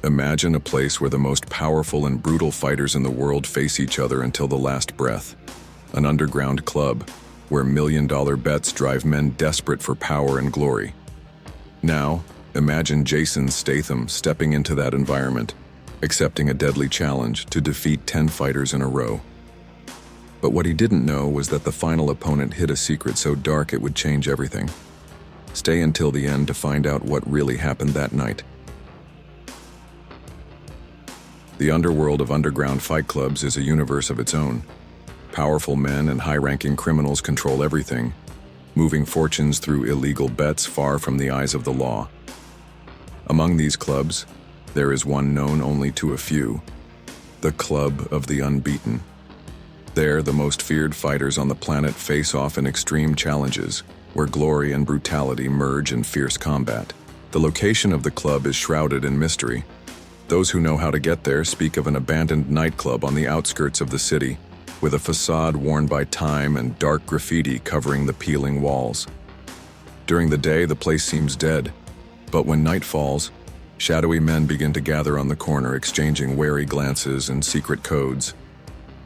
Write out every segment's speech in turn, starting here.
Imagine a place where the most powerful and brutal fighters in the world face each other until the last breath. An underground club where million-dollar bets drive men desperate for power and glory. Now, imagine Jason Statham stepping into that environment, accepting a deadly challenge to defeat 10 fighters in a row. But what he didn't know was that the final opponent hid a secret so dark it would change everything. Stay until the end to find out what really happened that night. The underworld of underground fight clubs is a universe of its own. Powerful men and high-ranking criminals control everything, moving fortunes through illegal bets far from the eyes of the law. Among these clubs, there is one known only to a few, the Club of the Unbeaten. There, the most feared fighters on the planet face off in extreme challenges, where glory and brutality merge in fierce combat. The location of the club is shrouded in mystery. Those who know how to get there speak of an abandoned nightclub on the outskirts of the city, with a facade worn by time and dark graffiti covering the peeling walls. During the day, the place seems dead, but when night falls, shadowy men begin to gather on the corner, exchanging wary glances and secret codes.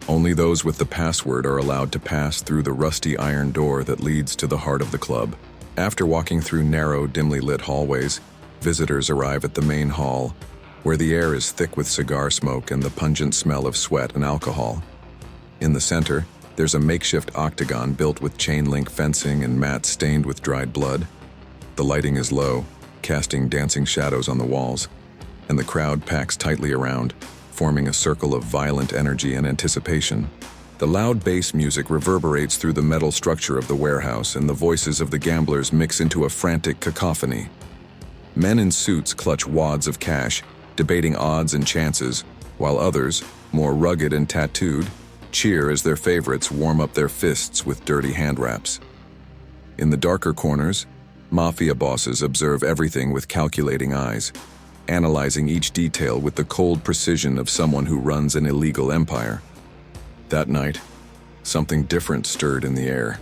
Only those with the password are allowed to pass through the rusty iron door that leads to the heart of the club. After walking through narrow, dimly lit hallways, visitors arrive at the main hall, where the air is thick with cigar smoke and the pungent smell of sweat and alcohol. In the center, there's a makeshift octagon built with chain-link fencing and mats stained with dried blood. The lighting is low, casting dancing shadows on the walls, and the crowd packs tightly around, forming a circle of violent energy and anticipation. The loud bass music reverberates through the metal structure of the warehouse, and the voices of the gamblers mix into a frantic cacophony. Men in suits clutch wads of cash, debating odds and chances, while others, more rugged and tattooed, cheer as their favorites warm up their fists with dirty hand wraps. In the darker corners, mafia bosses observe everything with calculating eyes, analyzing each detail with the cold precision of someone who runs an illegal empire. That night, something different stirred in the air.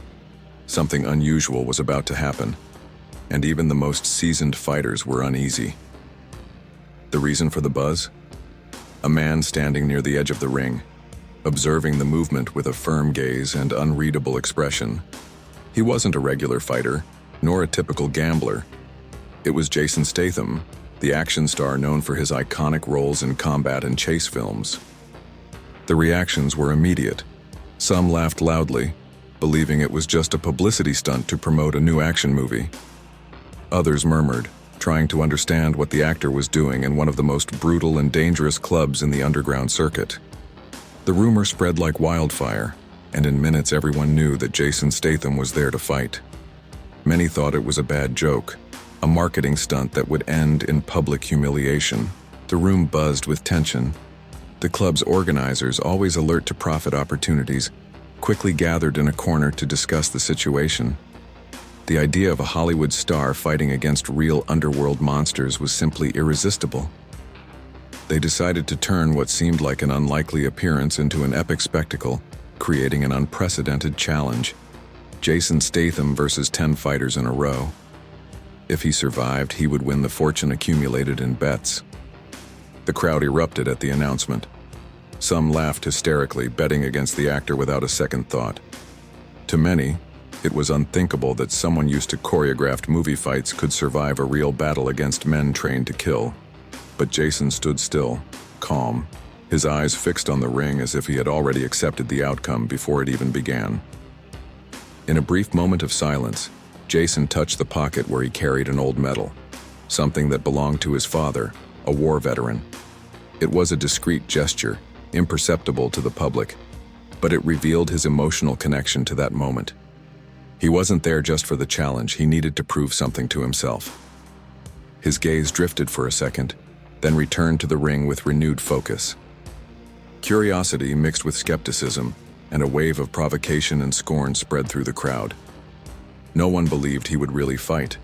Something unusual was about to happen, and even the most seasoned fighters were uneasy. The reason for the buzz? A man standing near the edge of the ring, observing the movement with a firm gaze and unreadable expression. He wasn't a regular fighter, nor a typical gambler. It was Jason Statham, the action star known for his iconic roles in combat and chase films. The reactions were immediate. Some laughed loudly, believing it was just a publicity stunt to promote a new action movie. Others murmured, trying to understand what the actor was doing in one of the most brutal and dangerous clubs in the underground circuit. The rumor spread like wildfire, and in minutes everyone knew that Jason Statham was there to fight. Many thought it was a bad joke, a marketing stunt that would end in public humiliation. The room buzzed with tension. The club's organizers, always alert to profit opportunities, quickly gathered in a corner to discuss the situation. The idea of a Hollywood star fighting against real underworld monsters was simply irresistible. They decided to turn what seemed like an unlikely appearance into an epic spectacle, creating an unprecedented challenge. Jason Statham versus 10 fighters in a row. If he survived, he would win the fortune accumulated in bets. The crowd erupted at the announcement. Some laughed hysterically, betting against the actor without a second thought. To many, it was unthinkable that someone used to choreographed movie fights could survive a real battle against men trained to kill. But Jason stood still, calm, his eyes fixed on the ring as if he had already accepted the outcome before it even began. In a brief moment of silence, Jason touched the pocket where he carried an old medal, something that belonged to his father, a war veteran. It was a discreet gesture, imperceptible to the public, but it revealed his emotional connection to that moment. He wasn't there just for the challenge, he needed to prove something to himself. His gaze drifted for a second, then returned to the ring with renewed focus. Curiosity mixed with skepticism, and a wave of provocation and scorn spread through the crowd. No one believed he would really fight.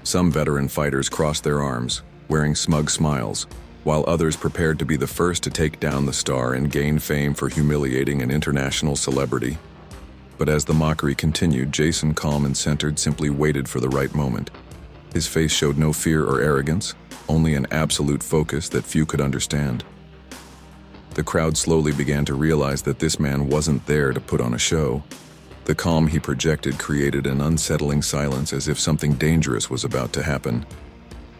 Some veteran fighters crossed their arms, wearing smug smiles, while others prepared to be the first to take down the star and gain fame for humiliating an international celebrity. But as the mockery continued, Jason, calm and centered, simply waited for the right moment. His face showed no fear or arrogance, only an absolute focus that few could understand. The crowd slowly began to realize that this man wasn't there to put on a show. The calm he projected created an unsettling silence, as if something dangerous was about to happen.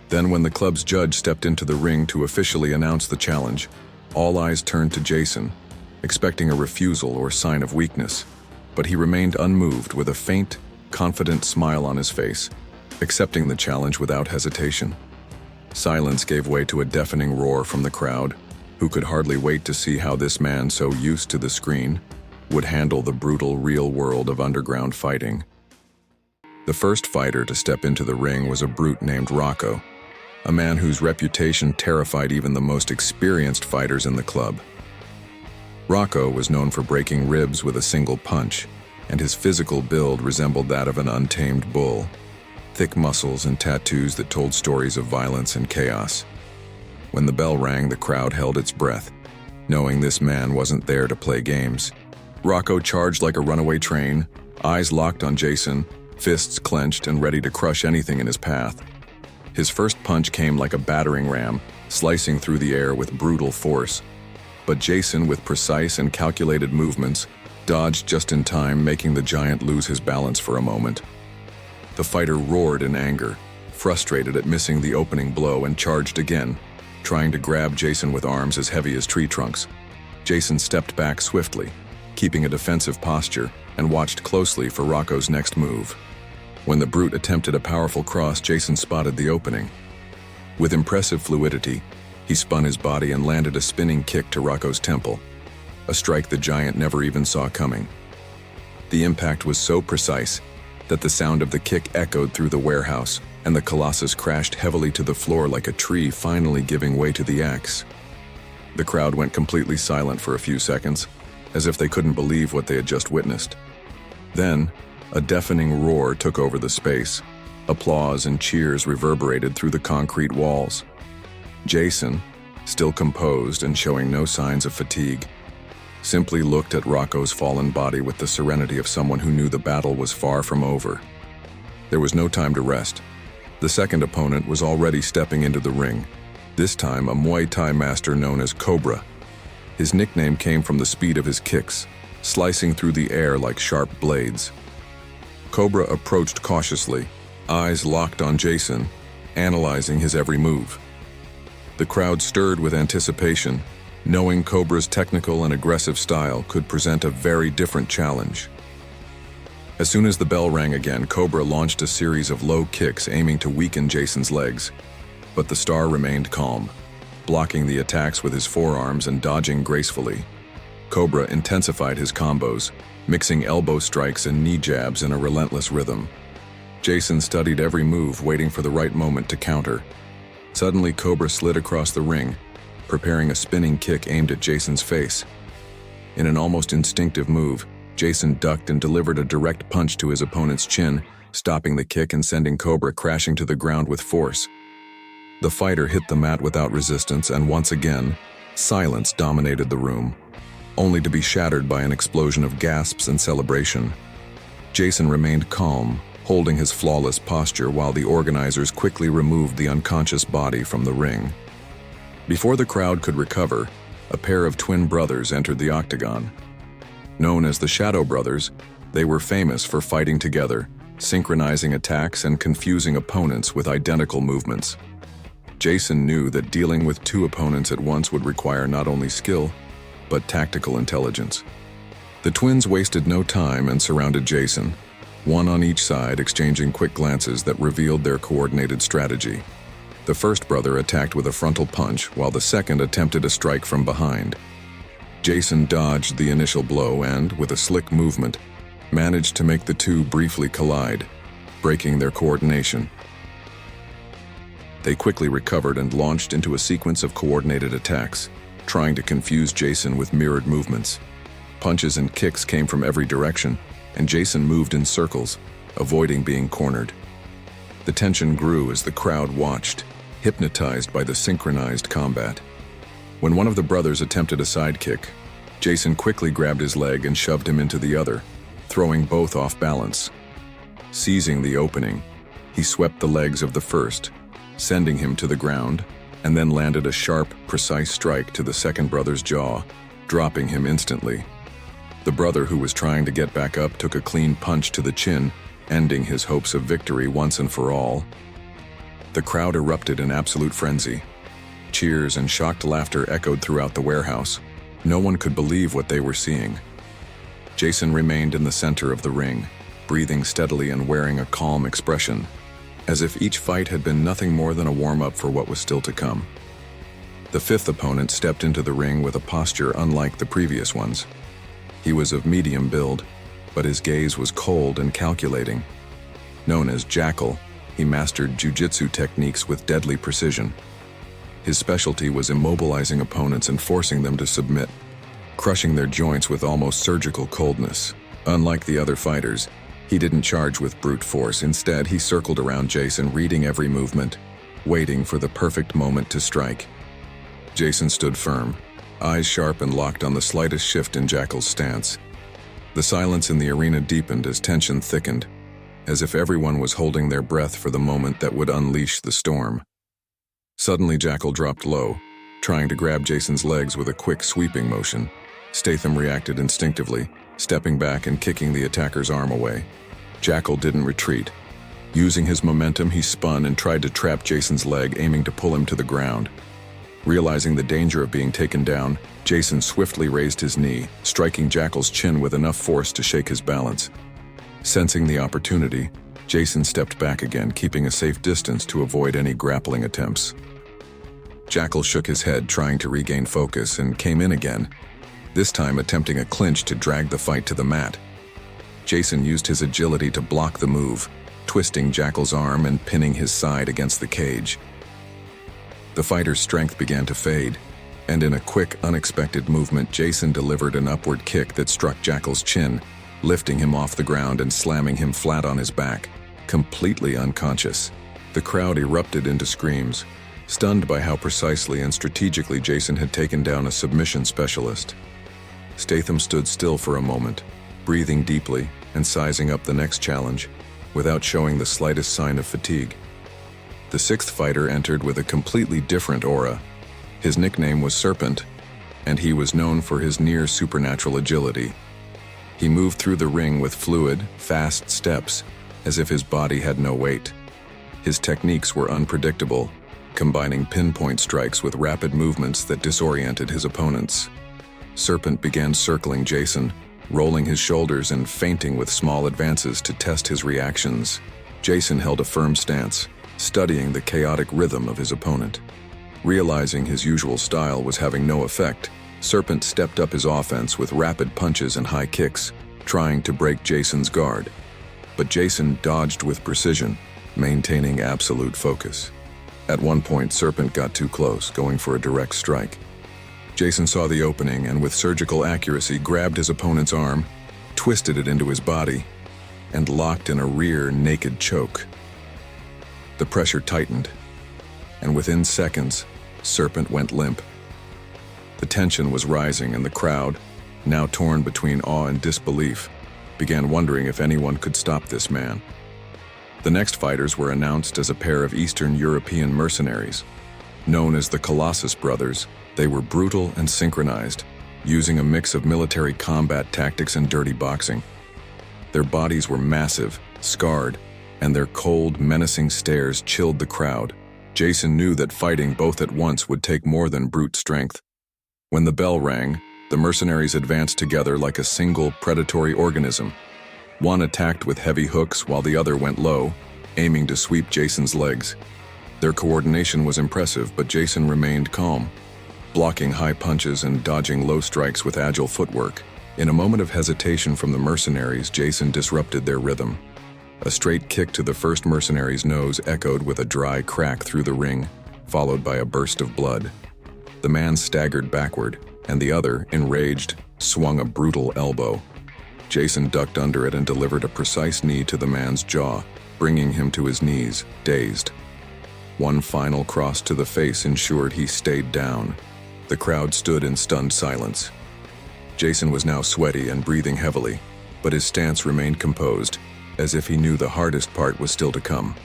Then, when the club's judge stepped into the ring to officially announce the challenge, all eyes turned to Jason, expecting a refusal or sign of weakness. But he remained unmoved, with a faint, confident smile on his face, accepting the challenge without hesitation. Silence gave way to a deafening roar from the crowd, who could hardly wait to see how this man, so used to the screen, would handle the brutal real world of underground fighting. The first fighter to step into the ring was a brute named Rocco, a man whose reputation terrified even the most experienced fighters in the club. Rocco was known for breaking ribs with a single punch, and his physical build resembled that of an untamed bull. Thick muscles and tattoos that told stories of violence and chaos. When the bell rang, the crowd held its breath, knowing this man wasn't there to play games. Rocco charged like a runaway train, eyes locked on Jason, fists clenched and ready to crush anything in his path. His first punch came like a battering ram, slicing through the air with brutal force. But Jason, with precise and calculated movements, dodged just in time, making the giant lose his balance for a moment. The fighter roared in anger, frustrated at missing the opening blow, and charged again, trying to grab Jason with arms as heavy as tree trunks. Jason stepped back swiftly, keeping a defensive posture, and watched closely for Rocco's next move. When the brute attempted a powerful cross, Jason spotted the opening. With impressive fluidity, he spun his body and landed a spinning kick to Rocco's temple, a strike the giant never even saw coming. The impact was so precise that the sound of the kick echoed through the warehouse, and the colossus crashed heavily to the floor like a tree finally giving way to the axe. The crowd went completely silent for a few seconds, as if they couldn't believe what they had just witnessed. Then, a deafening roar took over the space. Applause and cheers reverberated through the concrete walls. Jason, still composed and showing no signs of fatigue, simply looked at Rocco's fallen body with the serenity of someone who knew the battle was far from over. There was no time to rest. The second opponent was already stepping into the ring, this time a Muay Thai master known as Cobra. His nickname came from the speed of his kicks, slicing through the air like sharp blades. Cobra approached cautiously, eyes locked on Jason, analyzing his every move. The crowd stirred with anticipation, knowing Cobra's technical and aggressive style could present a very different challenge. As soon as the bell rang again, Cobra launched a series of low kicks aiming to weaken Jason's legs. But the star remained calm, blocking the attacks with his forearms and dodging gracefully. Cobra intensified his combos, mixing elbow strikes and knee jabs in a relentless rhythm. Jason studied every move, waiting for the right moment to counter. Suddenly, Cobra slid across the ring, preparing a spinning kick aimed at Jason's face. In an almost instinctive move, Jason ducked and delivered a direct punch to his opponent's chin, stopping the kick and sending Cobra crashing to the ground with force. The fighter hit the mat without resistance, and once again, silence dominated the room, only to be shattered by an explosion of gasps and celebration. Jason remained calm, holding his flawless posture while the organizers quickly removed the unconscious body from the ring. Before the crowd could recover, a pair of twin brothers entered the octagon. Known as the Shadow Brothers, they were famous for fighting together, synchronizing attacks and confusing opponents with identical movements. Jason knew that dealing with two opponents at once would require not only skill, but tactical intelligence. The twins wasted no time and surrounded Jason, one on each side, exchanging quick glances that revealed their coordinated strategy. The first brother attacked with a frontal punch, while the second attempted a strike from behind. Jason dodged the initial blow and, with a slick movement, managed to make the two briefly collide, breaking their coordination. They quickly recovered and launched into a sequence of coordinated attacks, trying to confuse Jason with mirrored movements. Punches and kicks came from every direction, and Jason moved in circles, avoiding being cornered. The tension grew as the crowd watched, hypnotized by the synchronized combat. When one of the brothers attempted a sidekick, Jason quickly grabbed his leg and shoved him into the other, throwing both off balance. Seizing the opening, He swept the legs of the first, sending him to the ground, and then landed a sharp, precise strike to the second brother's jaw, dropping him instantly. The brother who was trying to get back up took a clean punch to the chin, ending his hopes of victory once and for all. The crowd erupted in absolute frenzy. Cheers and shocked laughter echoed throughout the warehouse. No one could believe what they were seeing. Jason remained in the center of the ring, breathing steadily and wearing a calm expression, as if each fight had been nothing more than a warm-up for what was still to come. The fifth opponent stepped into the ring with a posture unlike the previous ones. He was of medium build, but his gaze was cold and calculating. Known as Jackal, he mastered jiu-jitsu techniques with deadly precision. His specialty was immobilizing opponents and forcing them to submit, crushing their joints with almost surgical coldness. Unlike the other fighters, he didn't charge with brute force. Instead, he circled around Jason, reading every movement, waiting for the perfect moment to strike. Jason stood firm, eyes sharp and locked on the slightest shift in Jackal's stance. The silence in the arena deepened as tension thickened, as if everyone was holding their breath for the moment that would unleash the storm. Suddenly, Jackal dropped low, trying to grab Jason's legs with a quick sweeping motion. Statham reacted instinctively, stepping back and kicking the attacker's arm away. Jackal didn't retreat. Using his momentum, he spun and tried to trap Jason's leg, aiming to pull him to the ground. Realizing the danger of being taken down, Jason swiftly raised his knee, striking Jackal's chin with enough force to shake his balance. Sensing the opportunity, Jason stepped back again, keeping a safe distance to avoid any grappling attempts. Jackal shook his head, trying to regain focus, and came in again, this time attempting a clinch to drag the fight to the mat. Jason used his agility to block the move, twisting Jackal's arm and pinning his side against the cage. The fighter's strength began to fade, and in a quick, unexpected movement, Jason delivered an upward kick that struck Jackal's chin, lifting him off the ground and slamming him flat on his back, completely unconscious. The crowd erupted into screams, stunned by how precisely and strategically Jason had taken down a submission specialist. Statham stood still for a moment, breathing deeply and sizing up the next challenge, without showing the slightest sign of fatigue. The sixth fighter entered with a completely different aura. His nickname was Serpent, and he was known for his near-supernatural agility. He moved through the ring with fluid, fast steps, as if his body had no weight. His techniques were unpredictable, combining pinpoint strikes with rapid movements that disoriented his opponents. Serpent began circling Jason, rolling his shoulders and feinting with small advances to test his reactions. Jason held a firm stance, studying the chaotic rhythm of his opponent. Realizing his usual style was having no effect, Serpent stepped up his offense with rapid punches and high kicks, trying to break Jason's guard. But Jason dodged with precision, maintaining absolute focus. At one point, Serpent got too close, going for a direct strike. Jason saw the opening and with surgical accuracy grabbed his opponent's arm, twisted it into his body, and locked in a rear naked choke. The pressure tightened, and within seconds, Serpent went limp. The tension was rising, and the crowd, now torn between awe and disbelief, began wondering if anyone could stop this man. The next fighters were announced as a pair of Eastern European mercenaries. Known as the Colossus Brothers, they were brutal and synchronized, using a mix of military combat tactics and dirty boxing. Their bodies were massive, scarred, and their cold, menacing stares chilled the crowd. Jason knew that fighting both at once would take more than brute strength. When the bell rang, the mercenaries advanced together like a single predatory organism. One attacked with heavy hooks while the other went low, aiming to sweep Jason's legs. Their coordination was impressive, but Jason remained calm, blocking high punches and dodging low strikes with agile footwork. In a moment of hesitation from the mercenaries, Jason disrupted their rhythm. A straight kick to the first mercenary's nose echoed with a dry crack through the ring, followed by a burst of blood. The man staggered backward, and the other, enraged, swung a brutal elbow. Jason ducked under it and delivered a precise knee to the man's jaw, bringing him to his knees, dazed. One final cross to the face ensured he stayed down. The crowd stood in stunned silence. Jason was now sweaty and breathing heavily, but his stance remained composed, as if he knew the hardest part was still to come.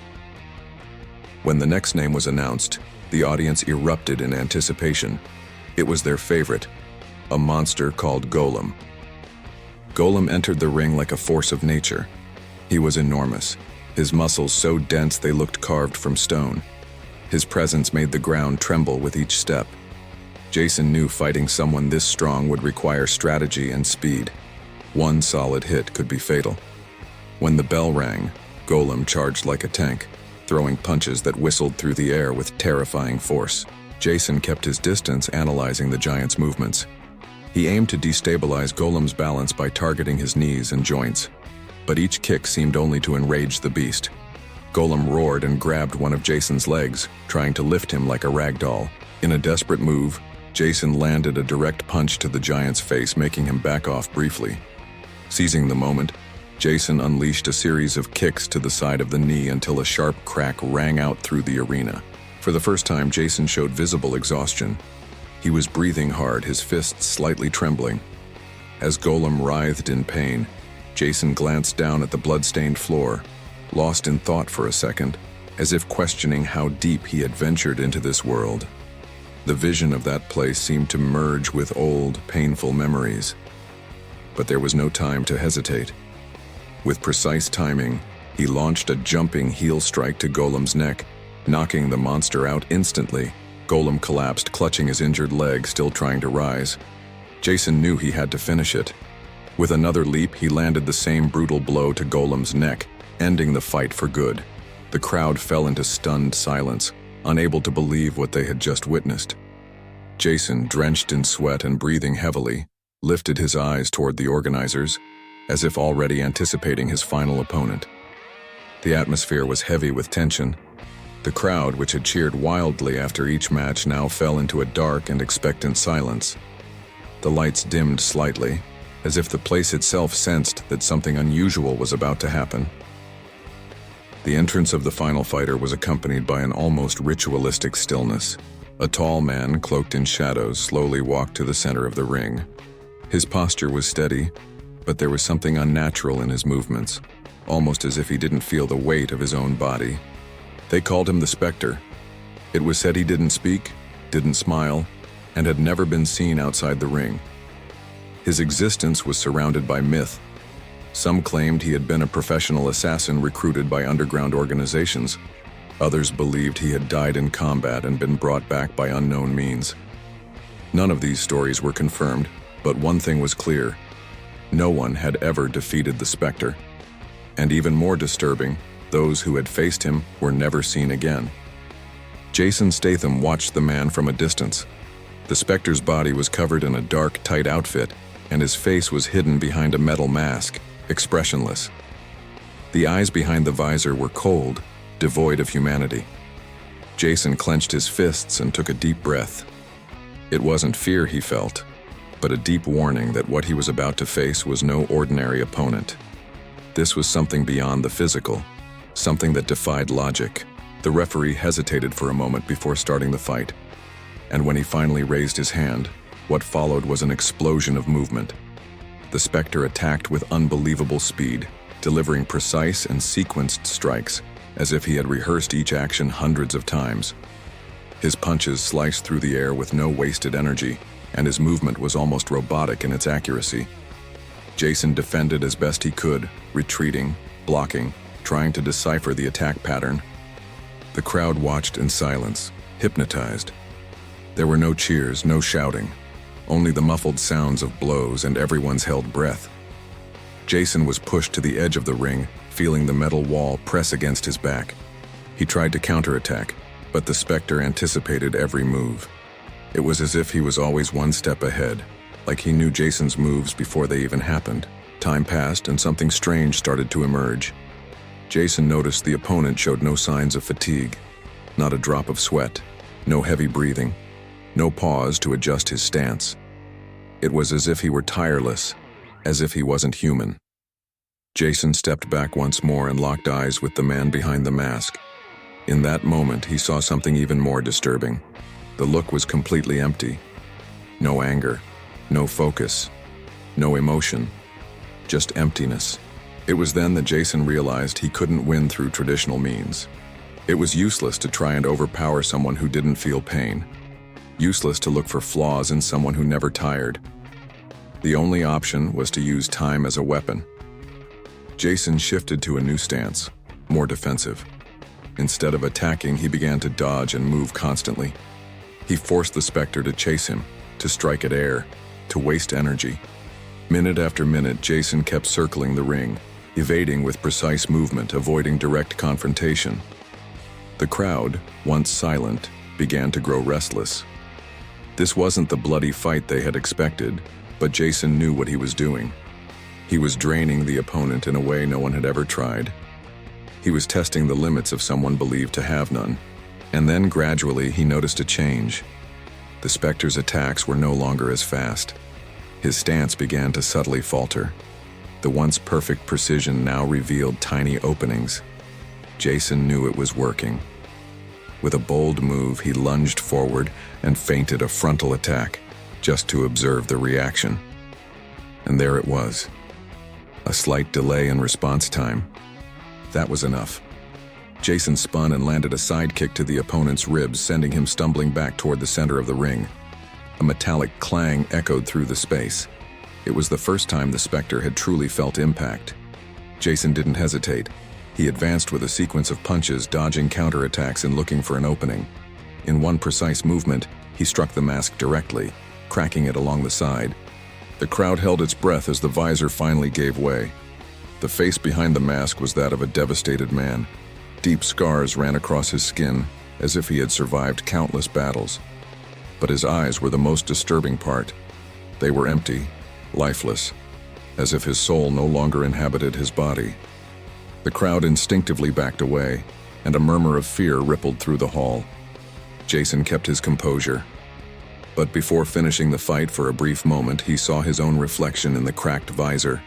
When the next name was announced, the audience erupted in anticipation. It was their favorite, a monster called Golem. Golem entered the ring like a force of nature. He was enormous, his muscles so dense they looked carved from stone. His presence made the ground tremble with each step. Jason knew fighting someone this strong would require strategy and speed. One solid hit could be fatal. When the bell rang, Golem charged like a tank, throwing punches that whistled through the air with terrifying force. Jason kept his distance, analyzing the giant's movements. He aimed to destabilize Golem's balance by targeting his knees and joints, but each kick seemed only to enrage the beast. Golem roared and grabbed one of Jason's legs, trying to lift him like a rag doll. In a desperate move, Jason landed a direct punch to the giant's face, making him back off briefly. Seizing the moment, Jason unleashed a series of kicks to the side of the knee until a sharp crack rang out through the arena. For the first time, Jason showed visible exhaustion. He was breathing hard, his fists slightly trembling. As Golem writhed in pain, Jason glanced down at the blood-stained floor, lost in thought for a second, as if questioning how deep he had ventured into this world. The vision of that place seemed to merge with old, painful memories. But there was no time to hesitate. With precise timing, he launched a jumping heel strike to Golem's neck, knocking the monster out instantly. Golem collapsed, clutching his injured leg, still trying to rise. Jason knew he had to finish it. With another leap, he landed the same brutal blow to Golem's neck, ending the fight for good. The crowd fell into stunned silence, unable to believe what they had just witnessed. Jason, drenched in sweat and breathing heavily, lifted his eyes toward the organizers, as if already anticipating his final opponent. The atmosphere was heavy with tension. The crowd, which had cheered wildly after each match, now fell into a dark and expectant silence. The lights dimmed slightly, as if the place itself sensed that something unusual was about to happen. The entrance of the final fighter was accompanied by an almost ritualistic stillness. A tall man, cloaked in shadows, slowly walked to the center of the ring. His posture was steady, but there was something unnatural in his movements, almost as if he didn't feel the weight of his own body. They called him the Spectre. It was said he didn't speak, didn't smile, and had never been seen outside the ring. His existence was surrounded by myth. Some claimed he had been a professional assassin recruited by underground organizations. Others believed he had died in combat and been brought back by unknown means. None of these stories were confirmed, but one thing was clear: no one had ever defeated the Spectre. And even more disturbing, those who had faced him were never seen again. Jason Statham watched the man from a distance. The Spectre's body was covered in a dark, tight outfit, and his face was hidden behind a metal mask, expressionless. The eyes behind the visor were cold, devoid of humanity. Jason clenched his fists and took a deep breath. It wasn't fear he felt, but a deep warning that what he was about to face was no ordinary opponent. This was something beyond the physical, something that defied logic. The referee hesitated for a moment before starting the fight, and when he finally raised his hand, what followed was an explosion of movement. The Spectre attacked with unbelievable speed, delivering precise and sequenced strikes, as if he had rehearsed each action hundreds of times. His punches sliced through the air with no wasted energy, and his movement was almost robotic in its accuracy. Jason defended as best he could, retreating, blocking, trying to decipher the attack pattern. The crowd watched in silence, hypnotized. There were no cheers, no shouting, only the muffled sounds of blows, and everyone's held breath. Jason was pushed to the edge of the ring, feeling the metal wall press against his back. He tried to counterattack, but the Spectre anticipated every move. It was as if he was always one step ahead, like he knew Jason's moves before they even happened. Time passed and something strange started to emerge. Jason noticed the opponent showed no signs of fatigue, not a drop of sweat, no heavy breathing, no pause to adjust his stance. It was as if he were tireless, as if he wasn't human. Jason stepped back once more and locked eyes with the man behind the mask. In that moment, he saw something even more disturbing. The look was completely empty. No anger, no focus, no emotion, just emptiness. It was then that Jason realized he couldn't win through traditional means. It was useless to try and overpower someone who didn't feel pain. Useless to look for flaws in someone who never tired. The only option was to use time as a weapon. Jason shifted to a new stance, more defensive. Instead of attacking, he began to dodge and move constantly. He forced the Spectre to chase him, to strike at air, to waste energy. Minute after minute, Jason kept circling the ring, evading with precise movement, avoiding direct confrontation. The crowd, once silent, began to grow restless. This wasn't the bloody fight they had expected, but Jason knew what he was doing. He was draining the opponent in a way no one had ever tried. He was testing the limits of someone believed to have none. And then gradually he noticed a change. The Spectre's attacks were no longer as fast. His stance began to subtly falter. The once perfect precision now revealed tiny openings. Jason knew it was working. With a bold move, he lunged forward and feinted a frontal attack, just to observe the reaction. And there it was. A slight delay in response time. That was enough. Jason spun and landed a side kick to the opponent's ribs, sending him stumbling back toward the center of the ring. A metallic clang echoed through the space. It was the first time the Spectre had truly felt impact. Jason didn't hesitate. He advanced with a sequence of punches, dodging counterattacks and looking for an opening. In one precise movement, he struck the mask directly, cracking it along the side. The crowd held its breath as the visor finally gave way. The face behind the mask was that of a devastated man. Deep scars ran across his skin, as if he had survived countless battles. But his eyes were the most disturbing part. They were empty, lifeless, as if his soul no longer inhabited his body. The crowd instinctively backed away, and a murmur of fear rippled through the hall. Jason kept his composure. But before finishing the fight for a brief moment, he saw his own reflection in the cracked visor.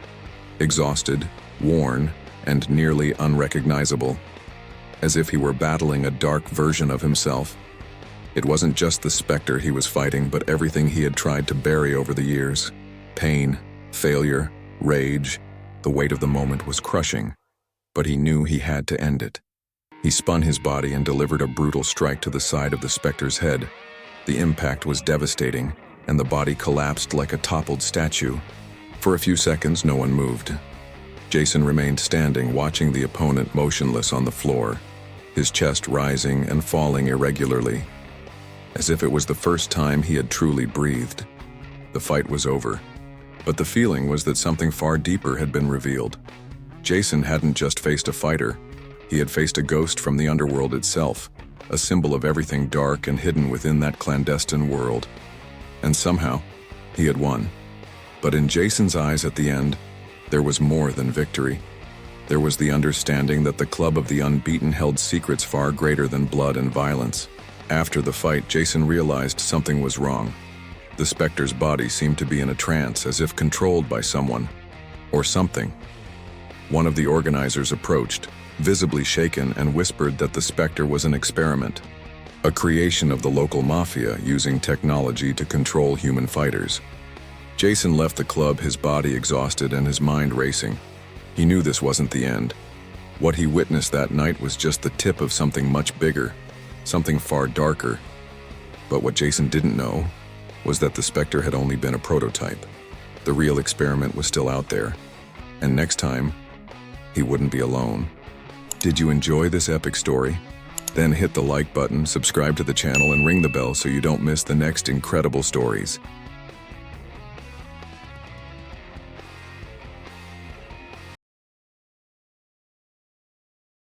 Exhausted, worn, and nearly unrecognizable. As if he were battling a dark version of himself. It wasn't just the Spectre he was fighting, but everything he had tried to bury over the years. Pain, failure, rage. The weight of the moment was crushing. But he knew he had to end it. He spun his body and delivered a brutal strike to the side of the Spectre's head. The impact was devastating, and the body collapsed like a toppled statue. For a few seconds, no one moved. Jason remained standing, watching the opponent motionless on the floor, his chest rising and falling irregularly, as if it was the first time he had truly breathed. The fight was over, but the feeling was that something far deeper had been revealed. Jason hadn't just faced a fighter, he had faced a ghost from the underworld itself, a symbol of everything dark and hidden within that clandestine world. And somehow, he had won. But in Jason's eyes at the end, there was more than victory. There was the understanding that the Club of the Unbeaten held secrets far greater than blood and violence. After the fight, Jason realized something was wrong. The Spectre's body seemed to be in a trance, as if controlled by someone, or something. One of the organizers approached, visibly shaken, and whispered that the Spectre was an experiment, a creation of the local mafia using technology to control human fighters. Jason left the club, his body exhausted and his mind racing. He knew this wasn't the end. What he witnessed that night was just the tip of something much bigger, something far darker. But what Jason didn't know was that the Spectre had only been a prototype. The real experiment was still out there. And next time, he wouldn't be alone. Did you enjoy this epic story? Then hit the like button, subscribe to the channel, and ring the bell so you don't miss the next incredible stories.